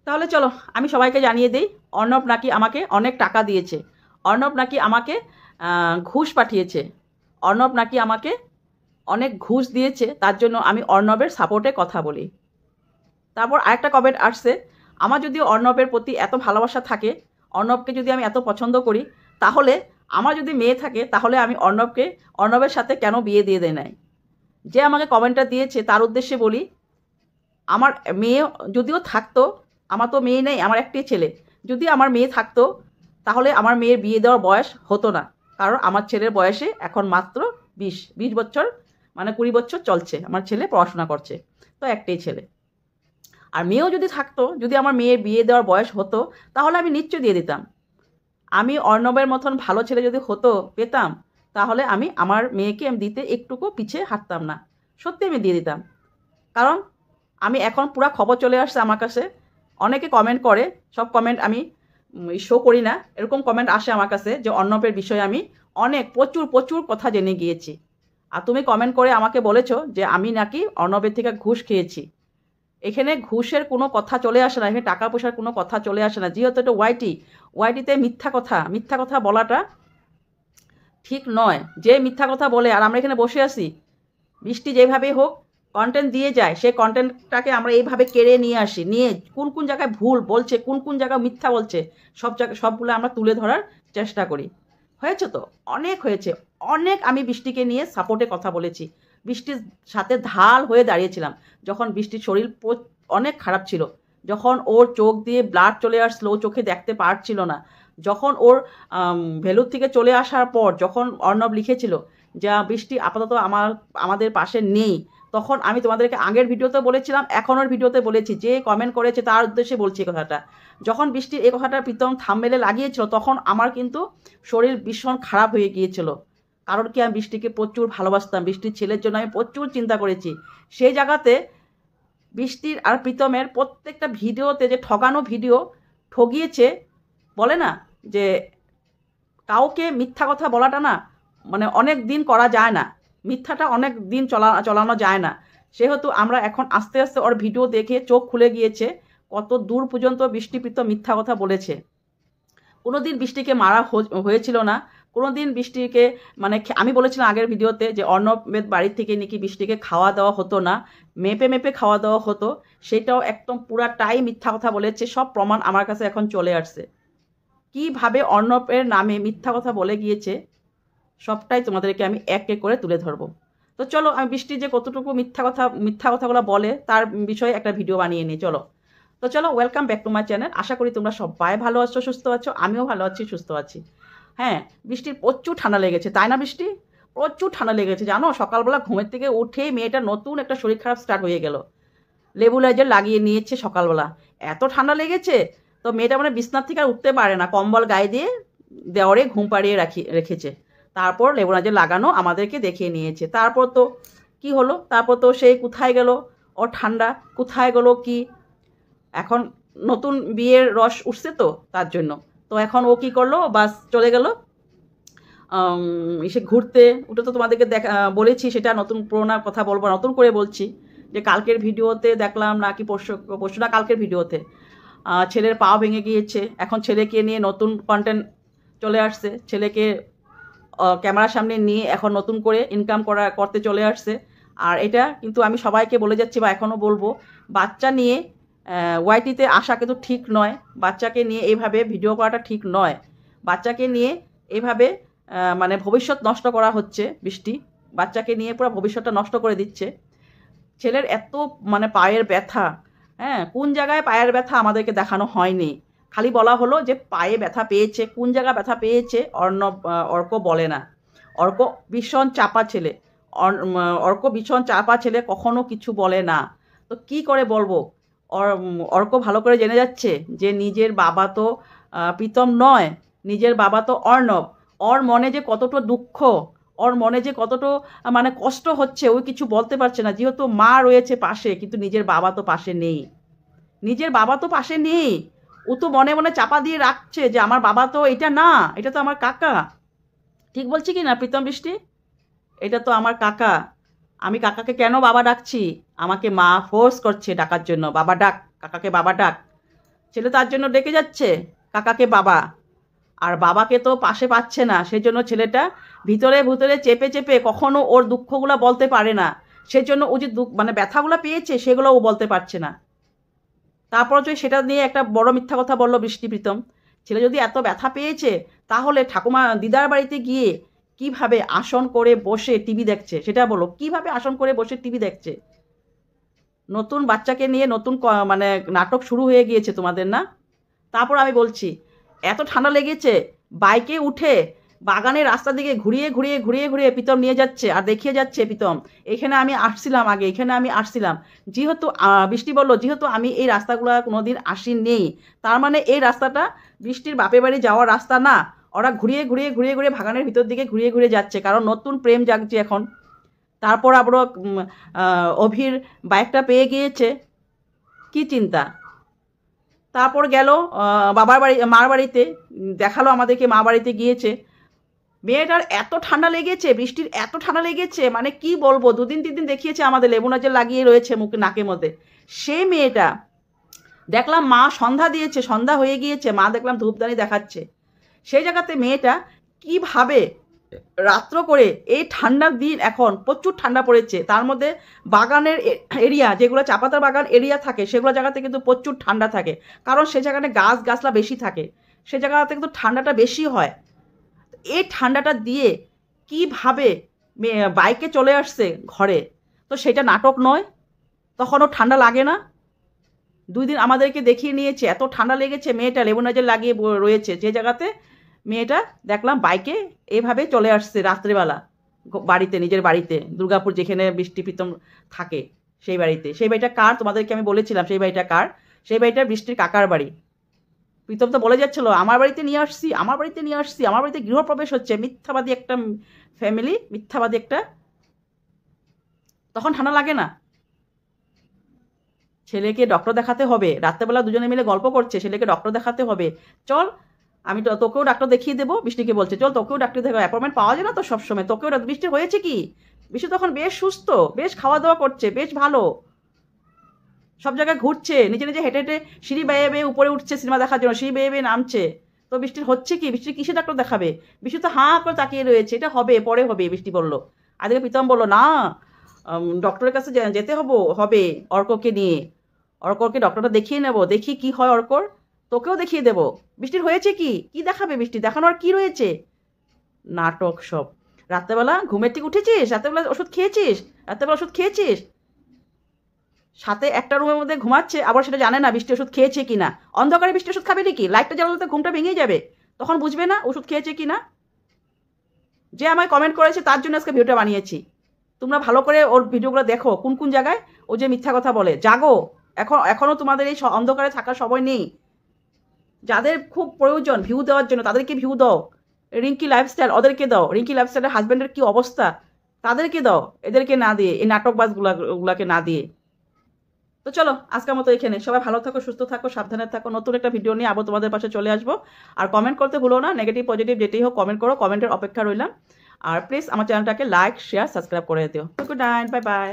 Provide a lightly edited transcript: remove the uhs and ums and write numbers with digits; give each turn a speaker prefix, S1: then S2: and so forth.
S1: তাহলে চলো আমি সবাইকে জানিয়ে দিই, অর্ণব নাকি আমাকে অনেক টাকা দিয়েছে, অর্ণব নাকি আমাকে ঘুষ পাঠিয়েছে, অর্ণব নাকি আমাকে অনেক ঘুষ দিয়েছে, তার জন্য আমি অর্ণবের সাপোর্টে কথা বলি। তারপর আরেকটা কমেন্ট আসছে, আমার যদি অর্ণবের প্রতি এত ভালোবাসা থাকে, অর্ণবকে যদি আমি এত পছন্দ করি, তাহলে আমার যদি মেয়ে থাকে তাহলে আমি অর্ণবের সাথে কেন বিয়ে দিয়ে দেয় নাই। যে আমাকে কমেন্টটা দিয়েছে তার উদ্দেশ্যে বলি, আমার মেয়ে যদিও থাকতো, আমার তো মেয়ে নেই, আমার একটাই ছেলে, যদি আমার মেয়ে থাকতো তাহলে আমার মেয়ের বিয়ে দেওয়ার বয়স হতো না, কারণ আমার ছেলের বয়সে এখন মাত্র 20 বছর, মানে 20 বছর চলছে, আমার ছেলে পড়াশোনা করছে, তো একটাই ছেলে। আর মেয়েও যদি থাকতো, যদি আমার মেয়ের বিয়ে দেওয়ার বয়স হতো, তাহলে আমি নিশ্চয় দিয়ে দিতাম। আমি অর্ণবের মতন ভালো ছেলে যদি পেতাম, তাহলে আমি আমার মেয়েকে আমি দিতে একটুকু পিছিয়ে হাঁটতাম না, সত্যি আমি দিয়ে দিতাম। কারণ আমি এখন পুরা খবর চলে আসছে আমার কাছে, অনেকে কমেন্ট করে, সব কমেন্ট আমি শো করি না, এরকম কমেন্ট আসে আমার কাছে যে অর্ণবের বিষয়ে আমি অনেক প্রচুর প্রচুর কথা জেনে গিয়েছি। আর তুমি কমেন্ট করে আমাকে বলেছো যে আমি নাকি অর্ণবের থেকে ঘুষ খেয়েছি। এখানে ঘুষের কোনো কথা চলে আসে না, এখানে টাকা পয়সার কোনো কথা চলে আসে না, যেহেতু এটা ওয়াইটিতে মিথ্যা কথা বলাটা ঠিক নয়। যে মিথ্যা কথা বলে আর আমরা এখানে বসে আছি, বৃষ্টি যেভাবেই হোক কন্টেন্ট দিয়ে যায়, সেই কন্টেন্টটাকে আমরা এইভাবে কেড়ে নিয়ে আসি, নিয়ে কোন কোন জায়গায় ভুল বলছে, কোন কোন জায়গায় মিথ্যা বলছে, সবগুলো আমরা তুলে ধরার চেষ্টা করি। হয়েছে তো, অনেক হয়েছে, অনেক আমি বৃষ্টিকে নিয়ে সাপোর্টে কথা বলেছি, বৃষ্টির সাথে ঢাল হয়ে দাঁড়িয়েছিলাম যখন বৃষ্টির শরীর অনেক খারাপ ছিল, যখন ওর চোখ দিয়ে ব্লাড চলে আসলো, ও চোখে দেখতে পারছিল না, যখন ওর ভেলুর থেকে চলে আসার পর যখন অর্ণব লিখেছিল যা বৃষ্টি আপাতত আমাদের পাশে নেই, তখন আমি তোমাদেরকে আগের ভিডিওতে বলেছিলাম, এখনের ভিডিওতে বলেছি, যে কমেন্ট করেছে তার উদ্দেশ্যে বলছি এই কথাটা। যখন বৃষ্টির এই কথাটা প্রীতম থাম্বনেলে লাগিয়েছিল, তখন আমার কিন্তু শরীর ভীষণ খারাপ হয়ে গিয়েছিল, কারণ কি আমি বৃষ্টিকে প্রচুর ভালোবাসতাম, বৃষ্টির ছেলের জন্য আমি প্রচুর চিন্তা করেছি। সেই জায়গাতে বৃষ্টির আর প্রীতমের প্রত্যেকটা ভিডিওতে যে ঠগানো ভিডিও ঠগিয়েছে, বলে না যে কাউকে মিথ্যা কথা বলাটা না, মানে অনেক দিন করা যায় না, মিথ্যাটা অনেক দিন চলানো যায় না। সেহেতু আমরা এখন আস্তে আস্তে ওর ভিডিও দেখে চোখ খুলে গিয়েছে, কত দূর পর্যন্ত বৃষ্টিপ্রীত মিথ্যা কথা বলেছে। কোনো দিন বৃষ্টিকে মারা হয়েছিল না, কোনো দিন বৃষ্টিকে মানে আমি বলেছিলাম আগের ভিডিওতে যে অর্ণবের বাড়ির থেকে নাকি বৃষ্টিকে খাওয়া দাওয়া হতো না, মেপে মেপে খাওয়া দাওয়া হতো, সেটাও একদম পুরাটাই মিথ্যা কথা বলেছে, সব প্রমাণ আমার কাছে এখন চলে আসছে। কিভাবে অর্ণবের নামে মিথ্যা কথা বলে গিয়েছে সবটাই তোমাদেরকে আমি এক এক করে তুলে ধরবো। তো চলো আমি বৃষ্টি যে কতটুকু মিথ্যা কথাগুলো বলে তার বিষয়ে একটা ভিডিও বানিয়ে নিই, চলো। তো চলো, welcome back to my channel. আশা করি তোমরা সবাই ভালো আছো, সুস্থ আছো, আমিও ভালো আছি, সুস্থ আছি। হ্যাঁ, বৃষ্টির প্রচুর ঠান্ডা লেগেছে, তাই না বৃষ্টি? প্রচুর ঠান্ডা লেগেছে, জানো সকালবেলা ঘুমের থেকে উঠেই মেয়েটা নতুন একটা শরীর খারাপ স্টার্ট হয়ে গেল, লেবুলাইজার লাগিয়ে নিয়েছে সকালবেলা, এত ঠান্ডা লেগেছে, তো মেয়েটা মানে বিছনার থেকে আর উঠতে পারে না, কম্বল গায়ে দিয়ে দেওয়ারে ঘুম পাড়িয়ে রেখেছে। তারপর লেবুলাইজার লাগানো আমাদেরকে দেখিয়ে নিয়েছে। তারপর তো কি হলো, তারপর তো সেই কোথায় গেল ওর ঠান্ডা, কোথায় গেল কি, এখন নতুন বিয়ের রস উঠছে তো তার জন্য, তো এখন ও কি করলো, বাস চলে গেল এসে ঘুরতে। ওটা তো তোমাদেরকে বলেছি, সেটা নতুন পুরোনো কথা বলবো, নতুন করে বলছি যে কালকের ভিডিওতে দেখলাম নাকি পরশু না কালকের ভিডিওতে ছেলের পা ভেঙে গিয়েছে, এখন ছেলেকে নিয়ে নতুন কন্টেন্ট চলে আসছে, ছেলেকে ক্যামেরার সামনে নিয়ে এখন নতুন করে ইনকাম করতে চলে আসছে। আর এটা কিন্তু আমি সবাইকে বলে যাচ্ছি বা এখনও বলবো, বাচ্চা নিয়ে ওয়াইটিতে আসা কিন্তু ঠিক নয়, বাচ্চাকে নিয়ে এইভাবে ভিডিও করাটা ঠিক নয়, বাচ্চাকে নিয়ে এইভাবে মানে ভবিষ্যৎ নষ্ট করা হচ্ছে বৃষ্টি, বাচ্চাকে নিয়ে পুরো ভবিষ্যৎটা নষ্ট করে দিচ্ছে। ছেলের এত মানে পায়ের ব্যথা, হ্যাঁ কোন জায়গায় পায়ের ব্যথা আমাদেরকে দেখানো হয়নি, খালি বলা হলো যে পায়ে ব্যথা পেয়েছে, কোন জায়গায় ব্যথা পেয়েছে অর্ক বলে না। অর্ক ভীষণ চাপা ছেলে, অর্ক ভীষণ চাপা ছেলে, কখনো কিছু বলে না। তো কি করে বলবো, অর্ক ভালো করে জেনে যাচ্ছে যে নিজের বাবা তো প্রীতম নয়, নিজের বাবা তো অর্ণব, ওর মনে যে কতটা দুঃখ, ওর মনে যে কতটা মানে কষ্ট হচ্ছে, ওই কিছু বলতে পারছে না, যেহেতু মা রয়েছে পাশে, কিন্তু নিজের বাবা তো পাশে নেই, নিজের বাবা তো পাশে নেই, ও তো মনে মনে চাপা দিয়ে রাখছে যে আমার বাবা তো এটা না, এটা তো আমার কাকা। ঠিক বলছি কি না প্রীতম বৃষ্টি? এটা তো আমার কাকা, আমি কাকাকে কেন বাবা ডাকছি, আমাকে মা ফোর্স করছে ডাকার জন্য, বাবা ডাক, কাকাকে বাবা ডাক। ছেলে তার জন্য ডেকে যাচ্ছে কাকাকে বাবা, আর বাবাকে তো পাশে পাচ্ছে না, সেই জন্য ছেলেটা ভিতরে ভিতরে চেপে চেপে কখনো ওর দুঃখগুলো বলতে পারে না, সেই জন্য ও যে মানে ব্যথাগুলো পেয়েছে সেগুলো ও বলতে পারছে না। তারপর যে সেটা নিয়ে একটা বড় মিথ্যা কথা বললো বৃষ্টি প্রীতম। ছেলে যদি এত ব্যথা পেয়েছে তাহলে ঠাকুমা দিদার বাড়িতে গিয়ে কিভাবে আসন করে বসে টিভি দেখছে সেটা বলো, কিভাবে আসন করে বসে টিভি দেখছে? নতুন বাচ্চাকে নিয়ে নতুন মানে নাটক শুরু হয়ে গিয়েছে তোমাদের, না? তারপর আমি বলছি এত ঠান্ডা লেগেছে, বাইকে উঠে বাগানের রাস্তা দিকে ঘুরিয়ে ঘুরিয়ে ঘুরিয়ে ঘুরিয়ে প্রীতম নিয়ে যাচ্ছে আর দেখিয়ে যাচ্ছে প্রীতম এখানে আমি আসছিলাম, আগে এখানে আমি আসছিলাম। যেহেতু বৃষ্টি বলল যেহেতু আমি এই রাস্তাগুলো কোনোদিন আসিনি, তার মানে এই রাস্তাটা বৃষ্টির বাপের বাড়ি যাওয়ার রাস্তা না। ওরা ঘুরিয়ে ঘুরিয়ে ঘুরিয়ে ঘুরিয়ে বাগানের ভিতর দিকে ঘুরিয়ে ঘুরিয়ে যাচ্ছে, কারণ নতুন প্রেম জাগছে এখন। তারপর আবারও অভির বাইকটা পেয়ে গিয়েছে, কি চিন্তা। তারপর গেল বাবার বাড়ি মার বাড়িতে, দেখালো আমাদেরকে মা বাড়িতে গিয়েছে। মেয়েটার এত ঠান্ডা লেগেছে, বৃষ্টির এত ঠান্ডা লেগেছে, মানে কি বলবো, 2 দিন 3 দিন দেখিয়েছে আমাদের, লেবু নাজেল লাগিয়ে রয়েছে মুখে নাকের মধ্যে। সেই মেয়েটা দেখলাম মা সন্ধ্যা দিয়েছে, সন্ধ্যা হয়ে গিয়েছে, মা দেখলাম ধূপদানি দেখাচ্ছে। সেই জায়গাতে মেয়েটা কিভাবে রাত্র করে, এই ঠান্ডার দিন এখন প্রচুর ঠান্ডা পড়েছে, তার মধ্যে বাগানের এরিয়া যেগুলো চাপাতার বাগান এরিয়া থাকে সেগুলো জায়গাতে কিন্তু প্রচুর ঠান্ডা থাকে, কারণ সে জায়গাতে গাছ গাছলা বেশি থাকে, সে জায়গাতে কিন্তু ঠান্ডাটা বেশি হয়। এই ঠান্ডাটা দিয়ে কিভাবে বাইকে চলে আসছে ঘরে, তো সেটা নাটক নয়? তখনও ঠান্ডা লাগে না? 2 দিন আমাদেরকে দেখিয়ে নিয়েছে, এত ঠান্ডা লেগেছে, মেয়েটা লেবু নাজেল লাগিয়ে রয়েছে যে জায়গাতে। মেয়েটা দেখলাম বাইকে এভাবে চলে আসছে রাত্রেবেলা বাড়িতে, নিজের বাড়িতে, দুর্গাপুর যেখানে বৃষ্টি প্রীতম থাকে সেই বাড়িতে। সেই বাড়িটা কার তোমাদেরকে আমি বলেছিলাম, সেই বাড়িটা কার? সেই বাড়িটা বৃষ্টির কাকার বাড়ি। প্রীতম তো বলে যাচ্ছিল আমার বাড়িতে নিয়ে আসছি, আমার বাড়িতে নিয়ে আসছি, আমার বাড়িতে গৃহপ্রবেশ হচ্ছে। মিথ্যাবাদী একটা ফ্যামিলি, মিথ্যাবাদী একটা। তখন ঠান্ডা লাগে না? ছেলেকে ডক্টর দেখাতে হবে, রাত্রেবেলা দুজনে মিলে গল্প করছে, ছেলেকে ডক্টর দেখাতে হবে, চল আমি তো তোকেও ডাক্তার দেখিয়ে দেবো। বৃষ্টিকে বলছে চল তোকেও ডাক্তার দেখাবো, অ্যাপয়েন্টমেন্ট পাওয়া যায় না তো সবসময়, তোকেও। বৃষ্টি হয়েছে কি? বৃষ্টি তখন বেশ সুস্থ, বেশ খাওয়া দাওয়া করছে, বেশ ভালো, সব জায়গায় ঘুরছে, নিজে নিজে হেঁটে হেঁটে সিঁড়ি বেয়ে বেয়ে উপরে উঠছে সিনেমা দেখার জন্য, সিঁড়ি বেয়ে বেয়ে নামছে। তো বৃষ্টির হচ্ছে কি? বৃষ্টি কিসে ডাক্তার দেখাবে? বৃষ্টি তো হাঁ করে তাকিয়ে রয়েছে, এটা হবে পরে হবে, বৃষ্টি বললো। আজকে প্রীতম বললো না, ডক্টরের কাছে যেতে হবে অর্ককে নিয়ে, অর্ককে ডক্টরটা দেখিয়ে নেবো, দেখি কি হয় অর্কর, তোকেও দেখিয়ে দেবো। বৃষ্টির হয়েছে কি? কি দেখাবে বৃষ্টি? দেখানোর কি রয়েছে? নাটক সব। রাত্রেবেলা ঘুমের ঠিক উঠেছিস? রাত্রেবেলা ওষুধ খেয়েছিস? রাত্রেবেলা ওষুধ খেয়েছিস? সাথে একটা রুমের মধ্যে ঘুমাচ্ছে, আবার সেটা জানে না বৃষ্টি ওষুধ খেয়েছে কি না। অন্ধকারে বৃষ্টি ওষুধ খাবে নাকি? লাইটটা জ্বালালে তো ঘুমটা ভেঙে যাবে, তখন বুঝবে না ওষুধ খেয়েছে কি না। যে আমায় কমেন্ট করেছে তার জন্য আজকে ভিডিওটা বানিয়েছি। তোমরা ভালো করে ওর ভিডিওগুলো দেখো, কোন কোন জায়গায় ও যে মিথ্যা কথা বলে। জাগো, এখনও তোমাদের এই অন্ধকারে থাকার সময় নেই। যাদের খুব প্রয়োজন ভিউ দেওয়ার জন্য তাদেরকে ভিউ দাও। রিঙ্কি লাইফস্টাইল ওদেরকে দাও, রিঙ্কি লাইফস্টাইলের হাজব্যান্ডের কি অবস্থা তাদেরকে দাও, এদেরকে না দিয়ে, এই নাটকবাজগুলাকে না দিয়ে। তো চলো আজকের মতো এখানে, সবাই ভালো থাকো, সুস্থ থাকো, সাবধানে থাকো। নতুন একটা ভিডিও নিয়ে আবার তোমাদের পাশে চলে আসবো। আর কমেন্ট করতে ভুলো না, নেগেটিভ পজিটিভ যেটাই হোক কমেন্ট করো, কমেন্টের অপেক্ষা রইলাম। আর প্লিজ আমার চ্যানেলটাকে লাইক শেয়ার সাবস্ক্রাইব করে দিও। Good night, bye bye.